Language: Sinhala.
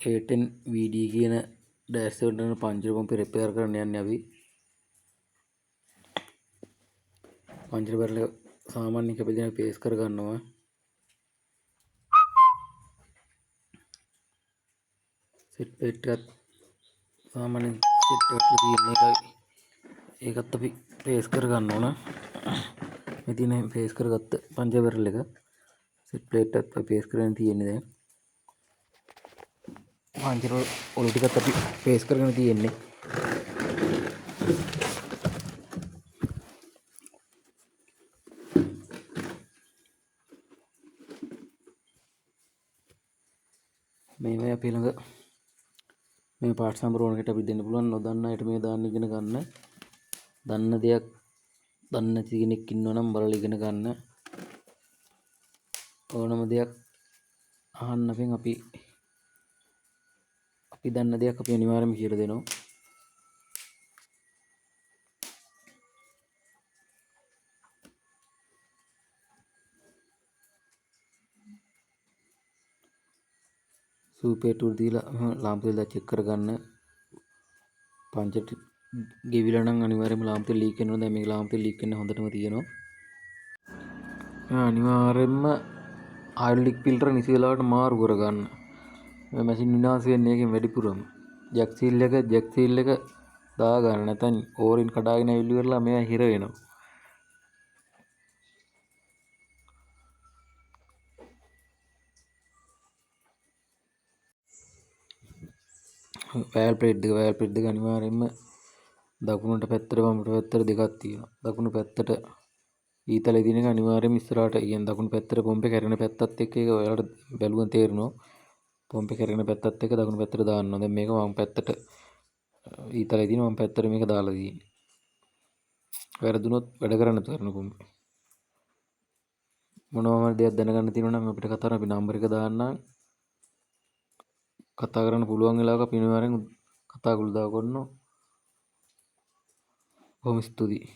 A10 VD කියන ඩෑෂ් එකට යන පංචර පම්පේ රිපෙයාර් කරන්න යන්නේ අපි. පංචර බැරල් එක සාමාන්‍යයෙන් කැපෙන පේස් කර ගන්නවා. සෙට් ප්ලේට් එකත් සාමාන්‍යයෙන් සෙට් එකට තියෙන එකයි. ඒකත් අපි පේස් කර ගන්න ඕන. මේ තියෙන පේස් කරගත්ත පංචර බැරල් එක සෙට් ප්ලේට් එකත් අපි පේස් කරගෙන තියෙන්නේ දැන්. පංචර ඔලු ටිකත් අපි පේස් කරගෙන තියෙන්නේ. මේවයි අපි ළඟ මේ පාර්ට්ස් නම්බර් ඕන කෙනෙක්ට අපි දෙන්න පුළුවන්. නොදන්න අයට මේ දාන්න ඉගෙන ගන්න. දන්න දෙයක් දන්නේ නැති කෙනෙක් ඉන්නවා නම් බලලා ඉගෙන ගන්න. ඕනම දෙයක් අහන්න අපෙන් අපි දන්න දෙයක් අපි අනිවාර්යයෙන්ම කියලා දෙනවා. සූපේ ටූල් දීලා ලාම්පු තෙල් චෙක් කරගන්න. පංචර ගෙවිලා නම් අනිවාර්යයෙන්ම ලාම්පු තෙල් ලීක් වෙනවා. දැන් මේක ලාම්පු තෙල් ලීක් වෙන්න හොඳටම තියෙනවා. අනිවාර්යයෙන්ම හයිඩ්‍රොලික් ෆිල්ටර් නිසි වෙලාවට මාරු කරගන්න. මේ මැෂින් විනාශ වෙන්නේ ඒකෙන් වැඩිපුරම. ජැක් සීල් එක දාගන්න. නැත්නම් ඕරින් කඩාගෙන ඇවිල්ලි කරලා මේවා හිර වෙනවා. වෑල් ප්ලේට් දෙක අනිවාර්යයෙන්ම දකුණට පැත්තට වමට පැත්තට දෙකක් තියෙනවා. දකුණු පැත්තට ඊතලේ තියෙන එක අනිවාර්යයෙන්ම ඉස්සරහට කියන දකුණු පැත්තට පොම්පේ කැරෙන පැත්තත් එක්ක ඒක ඔයාලට බැලුවම තේරෙනවා. පොම්පේ කැරෙන පැත්තත් එක්ක දකුණු පැත්තට දාන්න ඕනේ. දැන් මේක වම් පැත්තට ඊතලේ තියෙන වම් පැත්තට මේක දාලා තියෙන්නේ. වැරදුනොත් වැඩ කරන්න තරන පොම්පේ. මොනවා හරි දෙයක් දැනගන්න තියෙනවා නම් අපිට කතා කරන්න. අපි නම්බර් එක දාන්නම්. කතා කරන්න පුළුවන් වෙලාවක අපි අනිවාර්යෙන් කතා කුළු දා කරනවා. බොහොම ස්තුතියි.